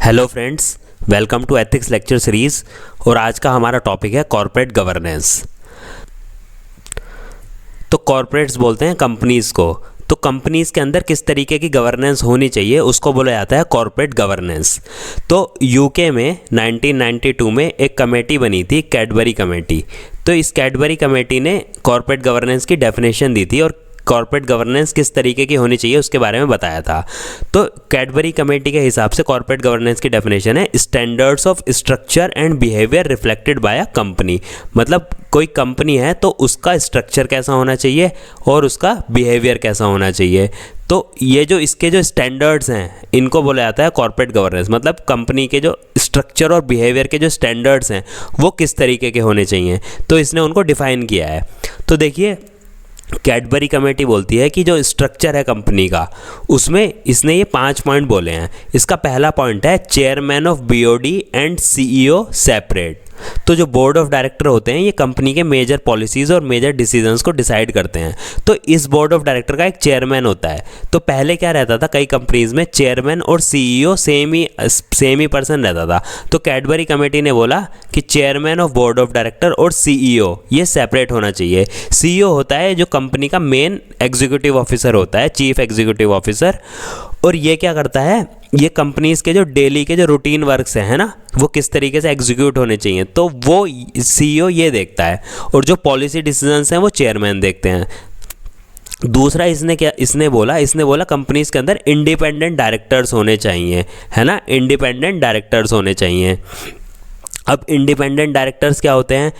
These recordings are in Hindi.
Hello friends, welcome to ethics lecture series. और आज का हमारा टॉपिक है कॉर्पोरेट गवर्नेंस। तो कॉर्पोरेट्स बोलते हैं कंपनीज़ को। तो कंपनीज़ के अंदर किस तरीके की गवर्नेंस होनी चाहिए उसको बोला जाता है कॉर्पोरेट गवर्नेंस। तो यूके में 1992 में एक कमेटी बनी थी, कैडबरी कमेटी। तो इस कैडबरी कमेटी ने कॉर्पोरेट गवर्नेंस की डेफिनेशन दी थी और कॉर्पोरेट गवर्नेंस किस तरीके की होनी चाहिए उसके बारे में बताया था। तो कैडबरी कमेटी के हिसाब से कॉर्पोरेट गवर्नेंस की डेफिनेशन है standards of structure and behaviour reflected by a company. मतलब कोई कंपनी है तो उसका स्ट्रक्चर कैसा होना चाहिए और उसका बिहेवियर कैसा होना चाहिए। तो ये जो इसके जो स्टैंडर्ड्स हैं इनको बोला जाता है कॉर्पोरेट गवर्नेंस। मतलब कंपनी के जो स्ट्रक्चर और बिहेवियर के जो स्टैंडर्ड्स हैं वो किस तरीके के होने चाहिए, तो इसने उनको डिफाइन किया है। तो देखिए, कैडबरी कमेटी बोलती है कि जो स्ट्रक्चर है कंपनी का उसमें इसने ये 5 पॉइंट बोले हैं। इसका पहला पॉइंट है chairman of BOD and CEO separate. तो जो बोर्ड ऑफ डायरेक्टर होते हैं ये कंपनी के मेजर पॉलिसीज़ और मेजर डिसीजंस को डिसाइड करते हैं। तो इस बोर्ड ऑफ डायरेक्टर का एक चेयरमैन होता है। तो पहले क्या रहता था, कई कंपनीज में चेयरमैन और सीईओ सेम ही पर्सन रहता था। तो कैडबरी कमेटी ने बोला कि chairman of board of director और सीईओ ये सेपरेट होना चाहिए। सीईओ होता है जो कंपनी का मेन एग्जीक्यूटिव ऑफिसर होता है, चीफ एग्जीक्यूटिव ऑफिसर। और ये क्या करता है, ये कंपनीज के जो डेली के जो रूटीन वर्क्स हैं ना वो किस तरीके से एग्जीक्यूट होने चाहिए, तो वो सीईओ ये देखता है। और जो पॉलिसी डिसीजंस हैं वो चेयरमैन देखते हैं। दूसरा इसने बोला कंपनीज के अंदर इंडिपेंडेंट डायरेक्टर्स होने चाहिए, है ना। इंडिपेंडेंट डायरेक्टर्स होने चाहिए। अब इंडिपेंडेंट डायरेक्टर्स क्या होते हैं?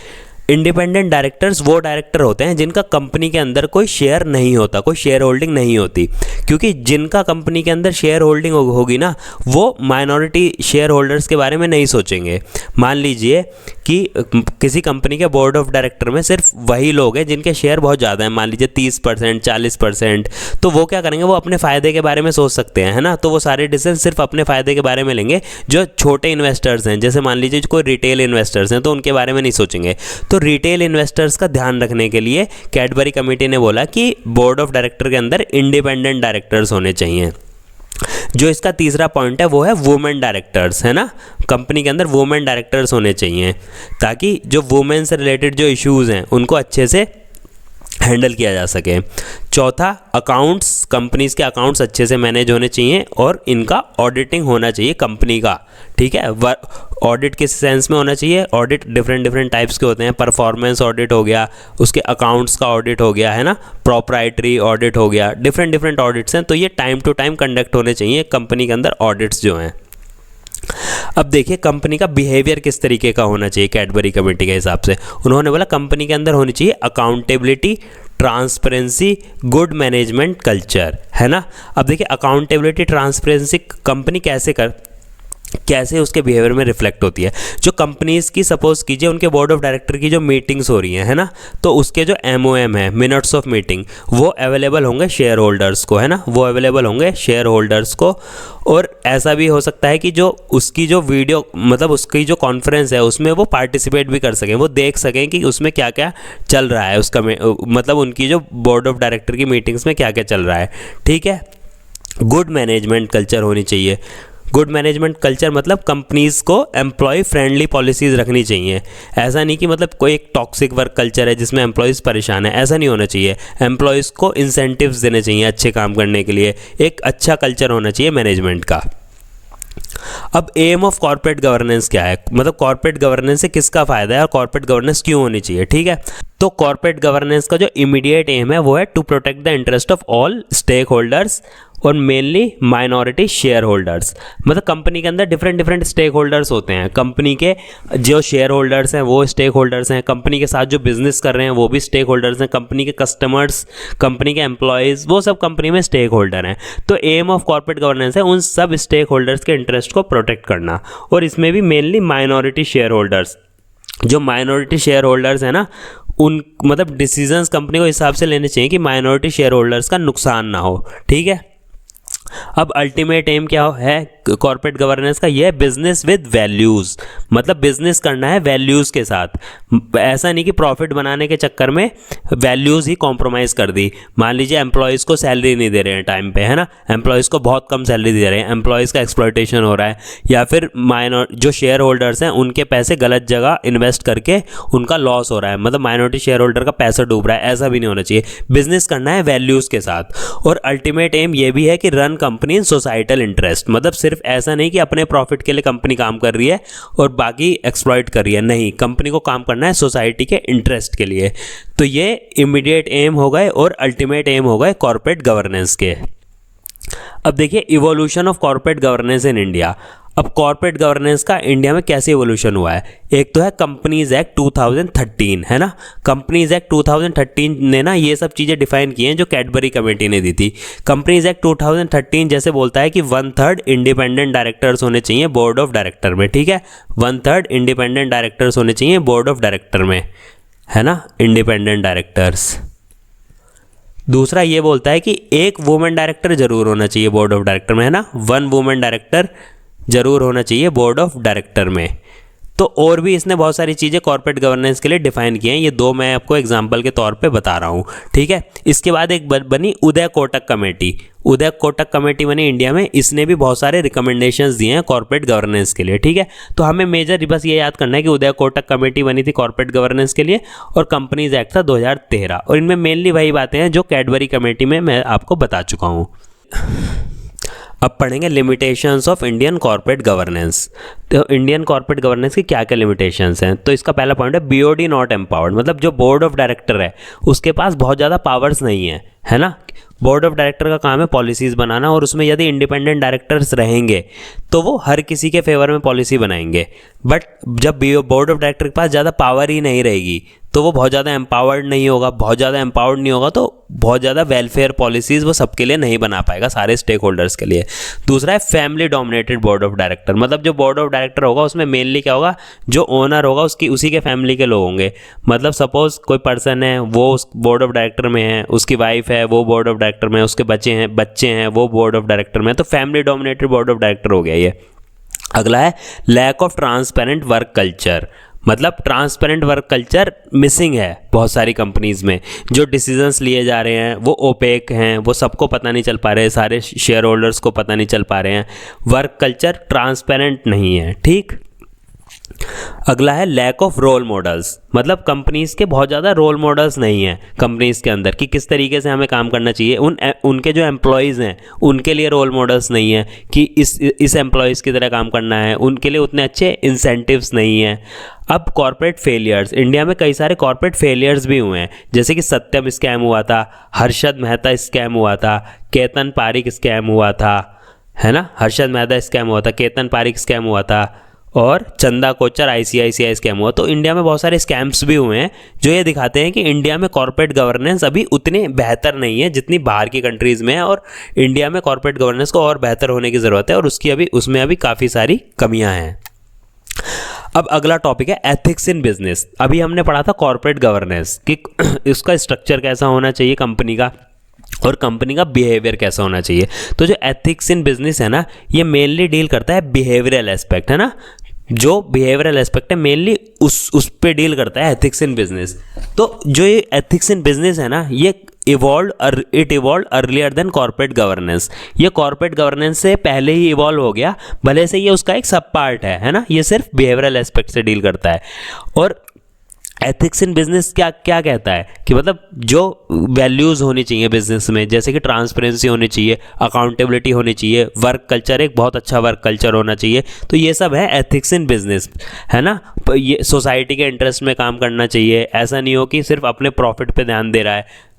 इंडिपेंडेंट डायरेक्टर्स वो डायरेक्टर होते हैं जिनका कंपनी के अंदर कोई शेयर नहीं होता, कोई शेयर होल्डिंग नहीं होती। क्योंकि जिनका कंपनी के अंदर शेयर होल्डिंग होगी ना वो माइनॉरिटी शेयर होल्डर्स के बारे में नहीं सोचेंगे। मान लीजिए कि किसी कंपनी के बोर्ड ऑफ डायरेक्टर में सिर्फ वही लोग हैं जिनके शेयर बहुत ज़्यादा हैं, मान लीजिए 30%, 40%। तो वो क्या करेंगे, वो अपने फ़ायदे के बारे में सोच सकते हैं, है ना। तो वो सारे डिसीजन सिर्फ अपने फ़ायदे के बारे में लेंगे। जो छोटे इन्वेस्टर्स हैं, जैसे मान लीजिए कोई रिटेल इन्वेस्टर्स हैं, तो उनके बारे में नहीं सोचेंगे। तो रिटेल इन्वेस्टर्स का ध्यान रखने के लिए कैडबरी कमेटी ने बोला कि बोर्ड ऑफ डायरेक्टर के अंदर इंडिपेंडेंट डायरेक्टर्स होने चाहिए। जो इसका तीसरा पॉइंट है वो है वुमेन डायरेक्टर्स, है ना। कंपनी के अंदर वुमेन डायरेक्टर्स होने चाहिए ताकि जो वुमेन से रिलेटेड जो इश्यूज़ हैं उनको अच्छे से हैंडल किया जा सके। चौथा, अकाउंट्स, कंपनीज के अकाउंट्स अच्छे से मैनेज होने चाहिए और इनका ऑडिटिंग होना चाहिए कंपनी का, ठीक है। ऑडिट किस सेंस में होना चाहिए? ऑडिट डिफरेंट टाइप्स के होते हैं। परफॉर्मेंस ऑडिट हो गया, उसके अकाउंट्स का ऑडिट हो गया, है ना। प्रॉप्राइटरी ऑडिट हो गया, डिफरेंट ऑडिट्स हैं। तो ये टाइम टू टाइम कंडक्ट होने चाहिए कंपनी के अंदर ऑडिट्स जो हैं। अब देखिए कंपनी का बिहेवियर किस तरीके का होना चाहिए। कैडबरी कमेटी के हिसाब से उन्होंने बोला कंपनी के अंदर होनी चाहिए accountability, transparency, good management culture, है ना। अब देखिए अकाउंटेबिलिटी, ट्रांसपेरेंसी कंपनी कैसे उसके बिहेवियर में रिफ्लेक्ट होती है। जो कंपनीज की सपोज कीजिए उनके बोर्ड ऑफ डायरेक्टर की जो मीटिंग्स हो रही हैं, है ना, तो उसके जो MOM है, मिनट्स ऑफ मीटिंग, वो अवेलेबल होंगे शेयर होल्डर्स को, है ना। वो अवेलेबल होंगे शेयर होल्डर्स को। और ऐसा भी हो सकता है कि जो उसकी जो वीडियो, मतलब उसकी जो कॉन्फ्रेंस है उसमें वो पार्टिसिपेट भी कर सकें, वो देख सकें कि उसमें क्या क्या चल रहा है, उसका मतलब उनकी जो बोर्ड ऑफ डायरेक्टर की मीटिंग्स में क्या क्या चल रहा है, ठीक है। गुड मैनेजमेंट कल्चर होनी चाहिए। गुड मैनेजमेंट कल्चर मतलब कंपनीज को एम्प्लॉय फ्रेंडली पॉलिसीज़ रखनी चाहिए। ऐसा नहीं कि मतलब कोई एक टॉक्सिक वर्क कल्चर है जिसमें एम्प्लॉयज़ परेशान है, ऐसा नहीं होना चाहिए। एम्प्लॉयज़ को इंसेंटिव्स देने चाहिए अच्छे काम करने के लिए। एक अच्छा कल्चर होना चाहिए मैनेजमेंट का। अब एम ऑफ कॉर्पोरेट गवर्नेंस क्या है, मतलब कॉर्पोरेट गवर्नेंस से किसका फ़ायदा है और कॉर्पोरेट गवर्नेंस क्यों होनी चाहिए, ठीक है। तो कॉर्पोरेट गवर्नेंस का जो इमीडिएट एम है वो है to protect the interest of all stakeholders और मेनली माइनॉरिटी शेयर होल्डर्स। मतलब कंपनी के अंदर डिफरेंट स्टेक होल्डर्स होते हैं। कंपनी के जो शेयर होल्डर्स हैं वो स्टेक होल्डर्स हैं, कंपनी के साथ जो बिजनेस कर रहे हैं वो भी स्टेक होल्डर्स हैं, कंपनी के कस्टमर्स, कंपनी के एम्प्लॉयज़, वो सब कंपनी में स्टेक होल्डर हैं। तो एम ऑफ कॉर्पोरेट गवर्नेंस है उन सब स्टेक होल्डर्स के इंटरेस्ट को प्रोटेक्ट करना। और इसमें भी मेनली माइनॉरिटी शेयर होल्डर्स, जो माइनॉरिटी शेयर होल्डर्स हैं ना, उन मतलब डिसीजंस कंपनी को हिसाब से लेने चाहिए कि माइनॉरिटी शेयर होल्डर्स का नुकसान ना हो, ठीक है। अब अल्टीमेट एम क्या है कॉर्पोरेट गवर्नेंस का? ये बिजनेस विद वैल्यूज़, मतलब बिजनेस करना है वैल्यूज़ के साथ। ऐसा नहीं कि प्रॉफिट बनाने के चक्कर में वैल्यूज़ ही कॉम्प्रोमाइज़ कर दी। मान लीजिए एम्प्लॉयज़ को सैलरी नहीं दे रहे हैं टाइम पे, है ना, एम्प्लॉयज़ को बहुत कम सैलरी दे रहे हैं, एम्प्लॉयज़ का एक्सप्लॉयटेशन हो रहा है, या फिर जो शेयर होल्डर्स हैं उनके पैसे गलत जगह इन्वेस्ट करके उनका लॉस हो रहा है, मतलब माइनॉरिटी शेयर होल्डर का पैसा डूब रहा है। ऐसा भी नहीं होना चाहिए। बिजनेस करना है वैल्यूज़ के साथ। और अल्टीमेट एम ये भी है कि रन कंपनी इन सोसाइटल इंटरेस्ट, मतलब सिर्फ ऐसा नहीं कि अपने प्रॉफिट के लिए कंपनी काम कर रही है और बाकी एक्सप्लॉइट कर रही है, नहीं, कंपनी को काम करना है सोसाइटी के इंटरेस्ट के लिए। तो ये इमीडिएट एम हो गए और अल्टीमेट एम हो गए कॉर्पोरेट गवर्नेंस के। अब देखिए evolution of corporate governance in India. अब कॉर्पोरेट गवर्नेंस का इंडिया में कैसे इवोल्यूशन हुआ है? एक तो है कंपनीज एक्ट 2013, है ना। कंपनीज एक्ट 2013 ने ना ये सब चीज़ें डिफाइन की हैं जो कैडबरी कमेटी ने दी थी। कंपनीज एक्ट 2013 जैसे बोलता है कि 1/3 इंडिपेंडेंट डायरेक्टर्स होने चाहिए बोर्ड ऑफ डायरेक्टर में, ठीक है, 1/3 इंडिपेंडेंट डायरेक्टर्स होने चाहिए बोर्ड ऑफ डायरेक्टर में, है ना, इंडिपेंडेंट डायरेक्टर्स। दूसरा ये बोलता है कि एक वुमेन डायरेक्टर जरूर होना चाहिए बोर्ड ऑफ डायरेक्टर में, है ना, 1 वुमेन डायरेक्टर जरूर होना चाहिए बोर्ड ऑफ डायरेक्टर में। तो और भी इसने बहुत सारी चीज़ें कॉर्पोरेट गवर्नेंस के लिए डिफाइन की हैं। ये 2 मैं आपको एग्जांपल के तौर पे बता रहा हूँ, ठीक है। इसके बाद एक बनी उदय कोटक कमेटी। उदय कोटक कमेटी बनी इंडिया में। इसने भी बहुत सारे रिकमेंडेशंस दिए हैं कॉर्पोरेट गवर्नेंस के लिए, ठीक है। तो हमें मेजर बस ये याद करना है कि उदय कोटक कमेटी बनी थी कॉर्पोरेट गवर्नेंस के लिए और कंपनीज एक्ट था 2013। और इनमें मेनली वही बातें हैं जो कैडबरी कमेटी में मैं आपको बता चुका हूँ। अब पढ़ेंगे limitations of Indian corporate governance. तो इंडियन कॉर्पोरेट गवर्नेंस की क्या क्या लिमिटेशंस हैं? तो इसका पहला पॉइंट है बीओडी नॉट एम्पावर्ड, मतलब जो बोर्ड ऑफ डायरेक्टर है उसके पास बहुत ज़्यादा पावर्स नहीं है ना। बोर्ड ऑफ डायरेक्टर का काम है पॉलिसीज़ बनाना और उसमें यदि इंडिपेंडेंट डायरेक्टर्स रहेंगे तो वो हर किसी के फेवर में पॉलिसी बनाएंगे। बट जब बोर्ड ऑफ डायरेक्टर के पास ज़्यादा पावर ही नहीं रहेगी तो वो बहुत ज़्यादा एम्पावर्ड नहीं होगा। बहुत ज़्यादा एम्पावर्ड नहीं होगा तो बहुत ज़्यादा वेलफेयर पॉलिसीज़ वो सबके लिए नहीं बना पाएगा, सारे स्टेक होल्डर्स के लिए। दूसरा है family dominated board of director, मतलब जो बोर्ड ऑफ डायरेक्टर होगा उसमें मेनली क्या होगा, जो ओनर होगा उसी के फैमिली के लोग होंगे। मतलब सपोज कोई पर्सन है वो उस बोर्ड ऑफ डायरेक्टर में है, उसकी वाइफ है वो बोर्ड ऑफ डायरेक्टर में है, उसके बच्चे हैं वो बोर्ड ऑफ डायरेक्टर में है, तो family dominated board of director हो गया ये। अगला है lack of transparent work culture, मतलब ट्रांसपेरेंट वर्क कल्चर मिसिंग है बहुत सारी कंपनीज़ में। जो डिसीजंस लिए जा रहे हैं वो ओपेक हैं, वो सबको पता नहीं चल पा रहे, सारे शेयर होल्डर्स को पता नहीं चल पा रहे हैं, वर्क कल्चर ट्रांसपेरेंट नहीं है, ठीक। अगला है लैक ऑफ रोल मॉडल्स, मतलब कंपनीज़ के बहुत ज़्यादा रोल मॉडल्स नहीं हैं कंपनीज़ के अंदर कि किस तरीके से हमें काम करना चाहिए। उनके जो एम्प्लॉयज़ हैं उनके लिए रोल मॉडल्स नहीं है कि इस एम्प्लॉयज़ की तरह काम करना है, उनके लिए उतने अच्छे इंसेंटिव्स नहीं हैं। अब कॉर्पोरेट फेलियर्स, इंडिया में कई सारे कॉर्पोरेट फेलियर्स भी हुए हैं, जैसे कि सत्यम स्कैम हुआ था, हर्षद मेहता स्कैम हुआ था, केतन पारिक स्कैम हुआ था, है ना, हर्षद मेहता स्कैम हुआ था, केतन पारिक स्कैम हुआ था और चंदा कोचर ICICI स्कैम हुआ। तो इंडिया में बहुत सारे स्कैम्स भी हुए हैं जो ये दिखाते हैं कि इंडिया में कॉर्पोरेट गवर्नेंस अभी उतनी बेहतर नहीं है जितनी बाहर की कंट्रीज़ में है, और इंडिया में कॉर्पोरेट गवर्नेंस को और बेहतर होने की ज़रूरत है और उसमें अभी काफ़ी सारी कमियां हैं। अब अगला टॉपिक है एथिक्स इन बिजनेस। अभी हमने पढ़ा था कॉर्पोरेट गवर्नेंस कि इसका स्ट्रक्चर कैसा होना चाहिए कंपनी का और कंपनी का बिहेवियर कैसा होना चाहिए। तो जो एथिक्स इन बिजनेस है ना, ये मेनली डील करता है बिहेवियरल एस्पेक्ट, है ना, जो बिहेवियरल एस्पेक्ट है मेनली उस पे डील करता है एथिक्स इन बिजनेस। तो जो ये एथिक्स इन बिजनेस है ना, ये it evolve earlier than corporate governance. ये कॉर्पोरेट गवर्नेंस से पहले ही इवॉल्व हो गया, भले से ये उसका एक सब पार्ट है ना, ये सिर्फ बिहेवियरल एस्पेक्ट से डील करता है। और एथिक्स इन बिजनेस क्या कहता है कि मतलब जो वैल्यूज़ होनी चाहिए बिजनेस में, जैसे कि ट्रांसपेरेंसी होनी चाहिए, अकाउंटेबिलिटी होनी चाहिए, वर्क कल्चर, एक बहुत अच्छा वर्क कल्चर होना चाहिए। तो ये सब है एथिक्स इन बिजनेस, है ना। ये सोसाइटी के इंटरेस्ट में काम करना चाहिए, ऐसा नहीं हो कि सिर्फ अपने प्रॉफिट पे ध्यान दे रहा है।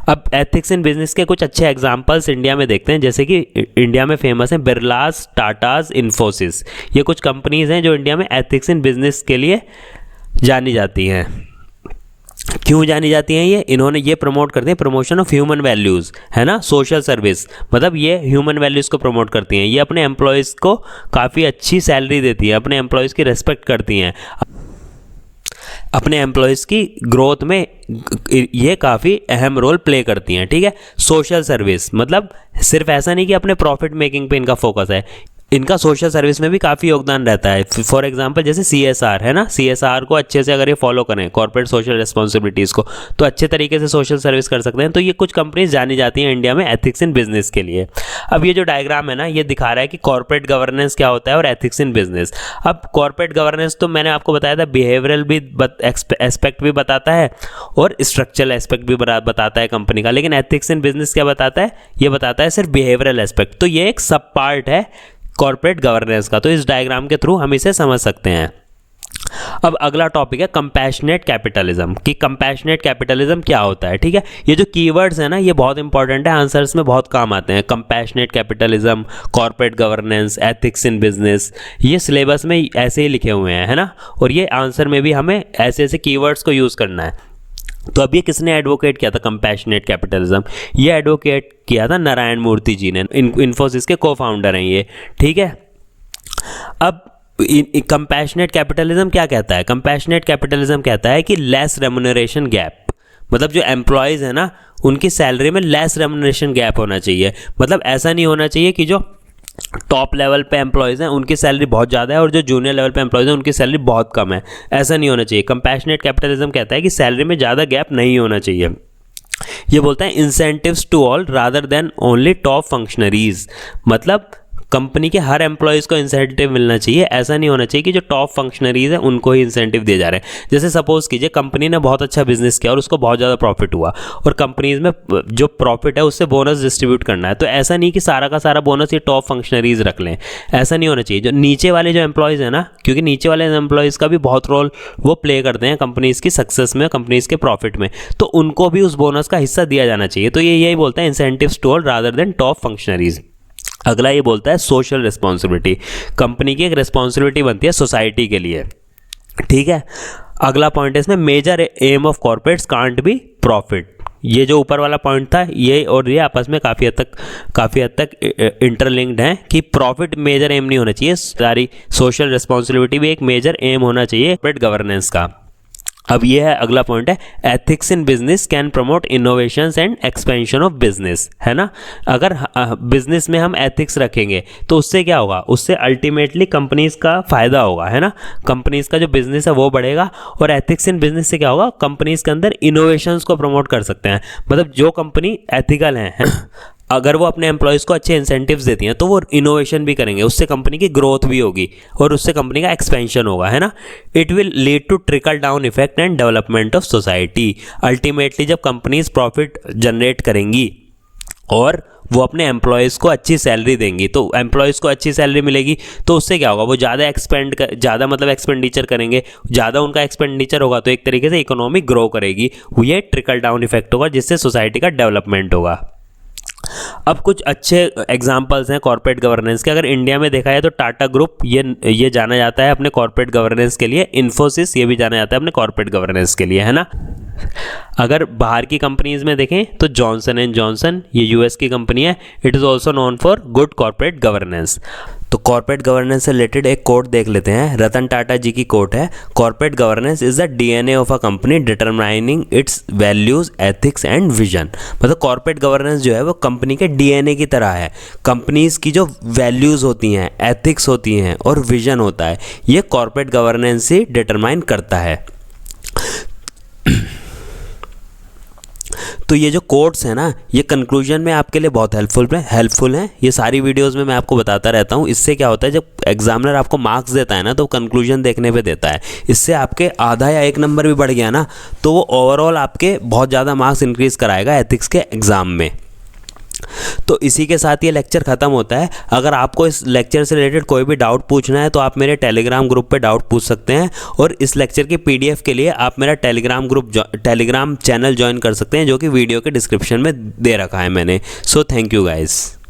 अब एथिक्स इन बिजनेस के कुछ अच्छे एग्जांपल्स इंडिया में देखते हैं, जैसे कि इंडिया में फेमस हैं बिरलास, टाटाज, इन्फोसिस। ये कुछ कंपनीज हैं जो इंडिया में एथिक्स इन बिजनेस के लिए जानी जाती हैं। क्यों जानी जाती हैं ये? इन्होंने ये प्रमोट करते हैं प्रमोशन ऑफ ह्यूमन वैल्यूज़, है ना, सोशल सर्विस, मतलब ये ह्यूमन वैल्यूज़ को प्रमोट करती हैं। ये अपने एम्प्लॉयज़ को काफ़ी अच्छी सैलरी देती है, अपने एम्प्लॉयज़ की रेस्पेक्ट करती हैं। अपने एम्प्लॉयज़ की ग्रोथ में ये काफ़ी अहम रोल प्ले करती हैं। ठीक है, सोशल सर्विस मतलब सिर्फ ऐसा नहीं कि अपने प्रॉफिट मेकिंग पे इनका फोकस है, इनका सोशल सर्विस में भी काफ़ी योगदान रहता है। फॉर एग्जांपल जैसे CSR है ना, CSR को अच्छे से अगर ये फॉलो करें, कॉर्पोरेट सोशल रिस्पॉन्सिबिलिटीज़ को, तो अच्छे तरीके से सोशल सर्विस कर सकते हैं। तो ये कुछ कंपनीज जानी जाती हैं इंडिया में एथिक्स इन बिजनेस के लिए। अब ये जो डायग्राम है ना, ये दिखा रहा है कि कॉर्पोरेट गवर्नेंस क्या होता है और एथिक्स इन बिजनेस। अब कॉर्पोरेट गवर्नेंस तो मैंने आपको बताया था बिहेवियरल भी एस्पेक्ट भी बताता है और स्ट्रक्चरल एस्पेक्ट भी बताता है कंपनी का, लेकिन एथिक्स इन बिजनेस क्या बताता है? ये बताता है सिर्फ बिहेवियरल एस्पेक्ट। तो ये एक सब पार्ट है कॉर्पोरेट गवर्नेंस का, तो इस डायग्राम के थ्रू हम इसे समझ सकते हैं। अब अगला टॉपिक है कंपैशनेट कैपिटलिज्म, कि कंपैशनेट कैपिटलिज्म क्या होता है। ठीक है, ये जो कीवर्ड्स हैं ना, ये बहुत इंपॉर्टेंट है, आंसर्स में बहुत काम आते हैं। Compassionate capitalism, corporate governance, ethics in business, ये सिलेबस में ऐसे ही लिखे हुए हैं, है ना, और ये आंसर में भी हमें ऐसे ऐसे कीवर्ड्स को यूज़ करना है। तो अब ये किसने एडवोकेट किया था कंपैशनेट कैपिटलिज्म? ये एडवोकेट किया था नारायण मूर्ति जी ने, इन्फोसिस के को फाउंडर हैं ये। ठीक है, अब कंपैशनेट कैपिटलिज्म क्या कहता है? कंपैशनेट कैपिटलिज्म कहता है कि लेस रेम्युनरेशन गैप, मतलब जो एम्प्लॉयज़ है ना, उनकी सैलरी में लेस रेम्युनरेशन गैप होना चाहिए। मतलब ऐसा नहीं होना चाहिए कि जो टॉप लेवल पे एम्प्लॉयज़ हैं उनकी सैलरी बहुत ज़्यादा है और जो जूनियर लेवल पे एम्प्लॉयज़ हैं उनकी सैलरी बहुत कम है, ऐसा नहीं होना चाहिए। कंपैशनेट कैपिटलिज्म कहता है कि सैलरी में ज़्यादा गैप नहीं होना चाहिए। ये बोलता है incentives to all rather than only top functionaries, मतलब कंपनी के हर एम्प्लॉयज़ को इंसेंटिव मिलना चाहिए, ऐसा नहीं होना चाहिए कि जो टॉप फंक्शनरीज हैं उनको ही इंसेंटिव दिए जा रहे हैं। जैसे सपोज कीजिए कंपनी ने बहुत अच्छा बिजनेस किया और उसको बहुत ज़्यादा प्रॉफिट हुआ और कंपनीज में जो प्रॉफिट है उससे बोनस डिस्ट्रीब्यूट करना है, तो ऐसा नहीं कि सारा का सारा बोनस ये टॉप फंक्शनरीज रख लें, ऐसा नहीं होना चाहिए। जो नीचे वाले जो एम्प्लॉयज़ हैं ना, क्योंकि नीचे वाले एम्प्लॉयज़ का भी बहुत रोल वो प्ले करते हैं कंपनीज़ की सक्सेस में, कंपनीज़ के प्रॉफिट में, तो उनको भी उस बोनस का हिस्सा दिया जाना चाहिए। तो ये यही बोलता है incentives to all rather than top functionaries. अगला ये बोलता है सोशल रिस्पॉन्सिबिलिटी, कंपनी की एक रिस्पॉन्सिबिलिटी बनती है सोसाइटी के लिए। ठीक है, अगला पॉइंट है इसमें major aim of corporates can't be profit. ये जो ऊपर वाला पॉइंट था ये और ये आपस में काफ़ी हद तक इंटरलिंक्ड हैं कि प्रॉफिट मेजर एम नहीं होना चाहिए, सारी सोशल रिस्पॉन्सिबिलिटी भी एक मेजर एम होना चाहिए कॉर्पोरेट गवर्नेंस का। अब ये है अगला पॉइंट है ethics in business can promote innovations and expansion of business, है ना। अगर बिजनेस में हम एथिक्स रखेंगे तो उससे क्या होगा? उससे अल्टीमेटली कंपनीज का फ़ायदा होगा, है ना, कंपनीज का जो बिजनेस है वो बढ़ेगा। और एथिक्स इन बिजनेस से क्या होगा? कंपनीज के अंदर इनोवेशंस को प्रमोट कर सकते हैं, मतलब जो कंपनी एथिकल है अगर वो अपने एम्प्लॉयज़ को अच्छे इंसेंटिव्स देती हैं तो वो इनोवेशन भी करेंगे, उससे कंपनी की ग्रोथ भी होगी और उससे कंपनी का एक्सपेंशन होगा, है ना। It will lead to trickle down effect and development of society. Ultimately जब कंपनीज प्रॉफिट जनरेट करेंगी और वो अपने एम्प्लॉयज़ को अच्छी सैलरी देंगी, तो एम्प्लॉयज़ को अच्छी सैलरी मिलेगी तो उससे क्या होगा? वो ज़्यादा एक्सपेंडिचर करेंगे, ज़्यादा उनका एक्सपेंडिचर होगा तो एक तरीके से इकोनॉमी ग्रो करेगी, ये ट्रिकल डाउन इफेक्ट होगा जिससे सोसाइटी का डेवलपमेंट होगा। अब कुछ अच्छे एग्जांपल्स हैं कॉर्पोरेट गवर्नेंस के। अगर इंडिया में देखा है तो टाटा ग्रुप ये जाना जाता है अपने कॉर्पोरेट गवर्नेंस के लिए, इन्फोसिस ये भी जाना जाता है अपने कॉर्पोरेट गवर्नेंस के लिए, है ना। अगर बाहर की कंपनीज में देखें तो जॉनसन एंड जॉनसन ये यूएस की कंपनी है, it is also known for good corporate governance. तो कॉर्पोरेट गवर्नेंस से रिलेटेड एक कोट देख लेते हैं, रतन टाटा जी की कोट है, corporate governance is the DNA of a company determining it's values ethics and vision. मतलब कॉर्पोरेट गवर्नेंस जो है वो कंपनी के डीएनए की तरह है, कंपनीज की जो वैल्यूज़ होती हैं, एथिक्स होती हैं और विजन होता है, ये कॉर्पोरेट गवर्नेंस ही डिटरमाइन करता है। तो ये जो कोड्स हैं ना, ये कंक्लूजन में आपके लिए बहुत हेल्पफुल हैं। ये सारी वीडियोस में मैं आपको बताता रहता हूँ। इससे क्या होता है, जब एग्जामिनर आपको मार्क्स देता है ना तो कंक्लूजन देखने पे देता है, इससे आपके आधा या 1 नंबर भी बढ़ गया ना तो वो ओवरऑल आपके बहुत ज़्यादा मार्क्स इंक्रीज़ कराएगा एथिक्स के एग्ज़ाम में। तो इसी के साथ ये लेक्चर ख़त्म होता है। अगर आपको इस लेक्चर से रिलेटेड कोई भी डाउट पूछना है तो आप मेरे टेलीग्राम ग्रुप पे डाउट पूछ सकते हैं, और इस लेक्चर की पीडीएफ के लिए आप मेरा टेलीग्राम चैनल ज्वाइन कर सकते हैं जो कि वीडियो के डिस्क्रिप्शन में दे रखा है मैंने। So thank you guys.